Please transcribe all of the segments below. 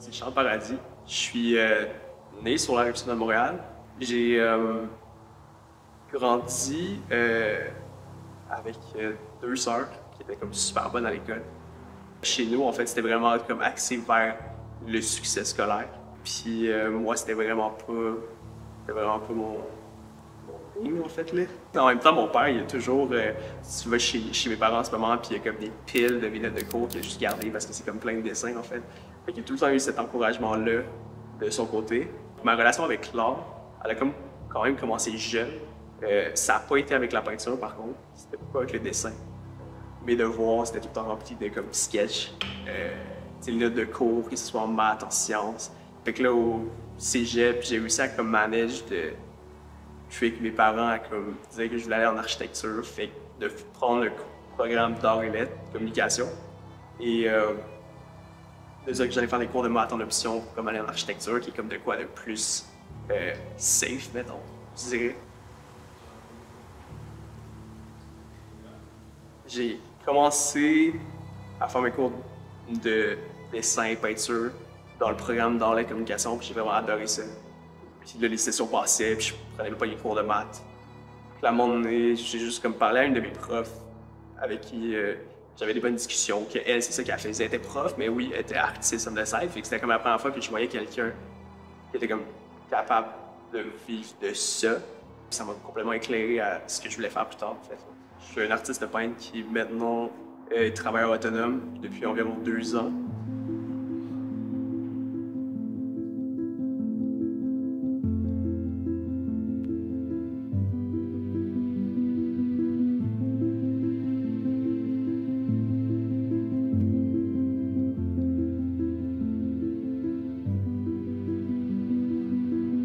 C'est Charles Paradis. Je suis né sur la Rive-Sud de Montréal. J'ai grandi avec deux sœurs qui étaient comme super bonnes à l'école. Chez nous, en fait, c'était vraiment comme axé vers le succès scolaire. Puis moi, c'était vraiment pas mon thing, en fait, là. En même temps, mon père, il y a toujours, si tu vas chez mes parents en ce moment, puis il y a comme des piles de vignettes de cours qu'il a juste gardées parce que c'est comme plein de dessins, en fait. Fait qu'il a tout le temps eu cet encouragement-là de son côté. Ma relation avec l'art, elle a quand même commencé jeune. Ça n'a pas été avec la peinture, par contre. C'était pas avec le dessin. Mes devoirs, c'était tout le temps rempli de comme sketch. Les notes de cours, que ce soit en maths, en sciences. Fait que là, au cégep, j'ai réussi à comme manage de... Je fais que mes parents comme, disaient que je voulais aller en architecture. Fait que de prendre le programme d'art et lettres, communication. Et de dire que j'allais faire des cours de maths en option pour comme aller en architecture, qui est comme de quoi de plus safe, mettons, je dirais. J'ai commencé à faire mes cours de dessin et peinture dans le programme d'art et communication, puis j'ai vraiment adoré ça. Puis là, les sessions passaient, puis je prenais pas les cours de maths. Puis à un moment donné, j'ai juste comme parlé à une de mes profs avec qui j'avais des bonnes discussions, qu'elle, c'est ça qu'elle faisait. Elle était prof, mais oui, elle était artiste on the side, fait que c'était comme la première fois que je voyais quelqu'un qui était comme capable de vivre de ça. Ça m'a complètement éclairé à ce que je voulais faire plus tard, en fait. Je suis un artiste peintre qui maintenant est travailleur autonome depuis environ 2 ans.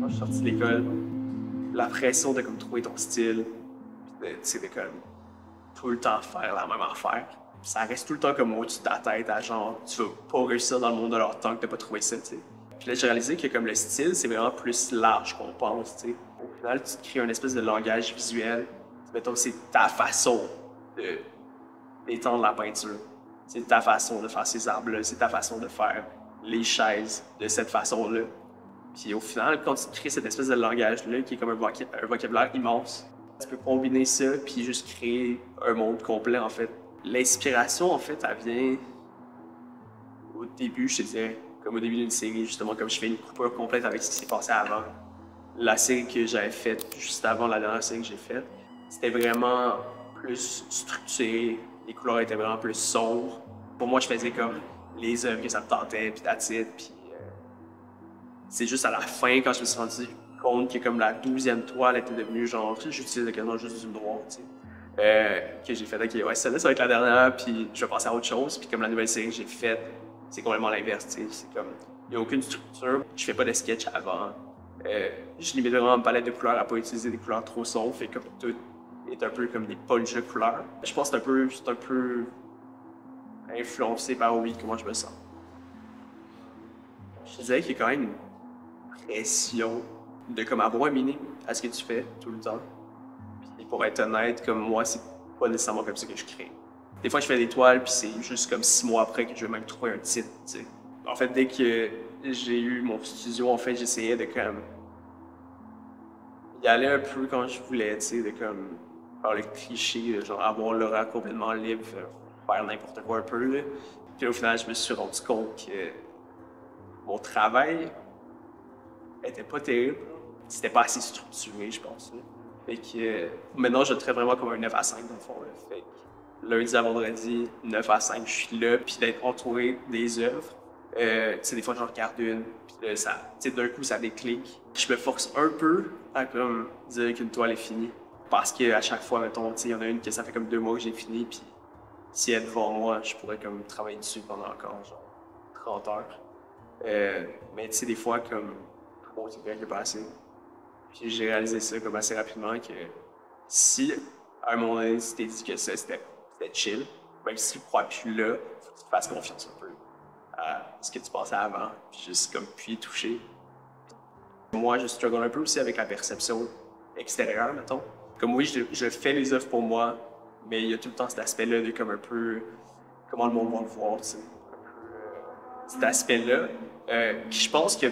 Quand je suis sorti de l'école, la pression de comme trouver ton style, de comme tout le temps faire la même affaire. Ça reste tout le temps comme au-dessus de ta tête, à genre, tu vas pas réussir dans le monde de l'art tant que t'as pas trouvé ça, tu sais. Puis là, j'ai réalisé que comme le style, c'est vraiment plus large qu'on pense, tu sais. Au final, tu te crées une espèce de langage visuel. Mettons, c'est ta façon d'étendre la peinture. C'est ta façon de faire ces arbres-là, c'est ta façon de faire les chaises de cette façon-là. Puis au final, quand tu crées cette espèce de langage-là, qui est comme un vocabulaire immense, tu peux combiner ça puis juste créer un monde complet, en fait. L'inspiration, en fait, elle vient au début, je te dirais, comme au début d'une série, justement, comme je fais une coupure complète avec ce qui s'est passé avant. La série que j'avais faite juste avant la dernière série que j'ai faite, c'était vraiment plus structuré, les couleurs étaient vraiment plus sombres. Pour moi, je faisais comme les œuvres que ça me tentait, puis that's it, puis c'est juste à la fin, quand je me suis rendu compte que comme la 12e toile était devenue genre, j'utilise quasiment juste du noir, tu sais, que j'ai fait, ok, ouais, celle-là, ça va être la dernière, puis je vais passer à autre chose, puis comme la nouvelle série que j'ai faite, c'est complètement l'inverse, tu sais, c'est comme, il n'y a aucune structure, je fais pas de sketch avant, je limite vraiment ma palette de couleurs à pas utiliser des couleurs trop sombres, fait que tout est un peu comme des punches de couleurs. Je pense que c'est un peu influencé par, oui, comment je me sens. Je dirais qu'il y a quand même une pression de comme avoir un meaning à ce que tu fais tout le temps. Puis pour être honnête, comme moi, c'est pas nécessairement comme ça que je crée. Des fois, je fais des toiles, puis c'est juste comme 6 mois après que je vais même trouver un titre, tu sais. En fait, dès que j'ai eu mon studio, en fait, j'essayais de comme y aller un peu quand je voulais, tu sais, de comme faire le cliché, genre avoir l'aura complètement libre, faire n'importe quoi un peu, là. Puis au final, je me suis rendu compte que mon travail était pas terrible. C'était pas assez structuré, je pense. Là. Fait que maintenant, je le traite vraiment comme un 9 à 5 dans le fond. Là. Fait que lundi à vendredi, 9 à 5, je suis là, puis d'être entouré des œuvres. Tu sais, des fois, j'en regarde une, puis là, ça, tu sais, d'un coup, ça déclic. Je me force un peu à comme dire qu'une toile est finie. Parce qu'à chaque fois, mettons, tu sais, il y en a une que ça fait comme 2 mois que j'ai fini, puis si elle est devant moi, je pourrais comme travailler dessus pendant encore, genre, 30 heures. Mais tu sais, des fois, comme, bon, c'est bien que pas assez. Puis j'ai réalisé ça comme assez rapidement que si, à un moment donné, tu t'es dit que ça, c'était chill, même si tu ne crois plus là, faut que tu te fasses confiance un peu à ce que tu pensais avant, puis juste comme puis y toucher. Moi, je struggle un peu aussi avec la perception extérieure, mettons. Comme oui, je fais les œuvres pour moi, mais il y a tout le temps cet aspect-là de comme un peu comment le monde va le voir, tu sais. cet aspect-là, qui je pense que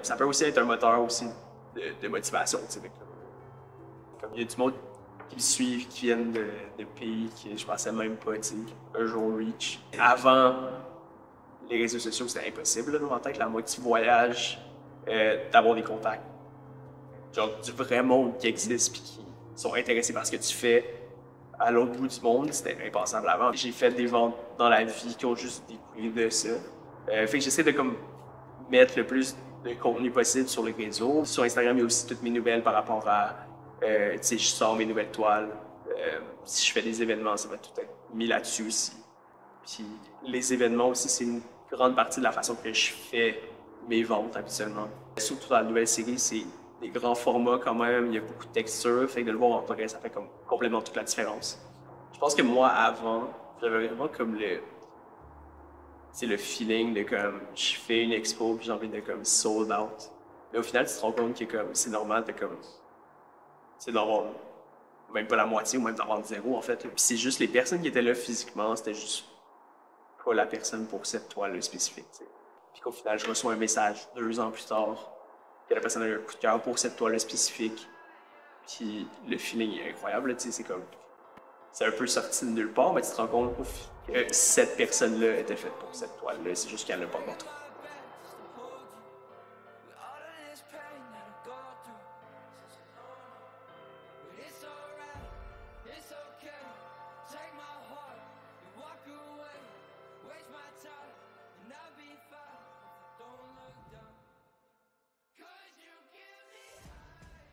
ça peut aussi être un moteur aussi de motivation. Comme il y a du monde qui me suivent, qui viennent de pays que je pensais même pas, un jour reach. Avant les réseaux sociaux, c'était impossible là, dans ma tête. La moitié voyage, d'avoir des contacts. Genre du vrai monde qui existe puis qui sont intéressés par ce que tu fais à l'autre bout du monde, c'était impensable avant. J'ai fait des ventes dans la vie qui ont juste découlé de ça. Fait que j'essaie de comme mettre le plus de contenu possible sur les réseaux. Sur Instagram, il y a aussi toutes mes nouvelles par rapport à, tu sais, je sors mes nouvelles toiles. Si je fais des événements, ça va tout être mis là-dessus aussi. Puis les événements aussi, c'est une grande partie de la façon que je fais mes ventes habituellement. Surtout dans la nouvelle série, c'est des grands formats quand même, il y a beaucoup de textures, fait que de le voir en vrai, ça fait comme complètement toute la différence. Je pense que moi, avant, j'avais vraiment comme le feeling de comme, je fais une expo puis j'ai envie de comme sold out. Mais au final, tu te rends compte que comme, c'est normal de comme, c'est d'avoir même pas la moitié ou même d'avoir zéro en fait. Puis c'est juste les personnes qui étaient là physiquement, c'était juste pas la personne pour cette toile spécifique. T'sais. Puis qu'au final, je reçois un message 2 ans plus tard que la personne a eu un coup de cœur pour cette toile spécifique. Puis le feeling est incroyable, c'est comme. C'est un peu sorti de nulle part, mais tu te rends compte que cette personne-là était faite pour cette toile-là, c'est juste qu'elle n'a pas montré.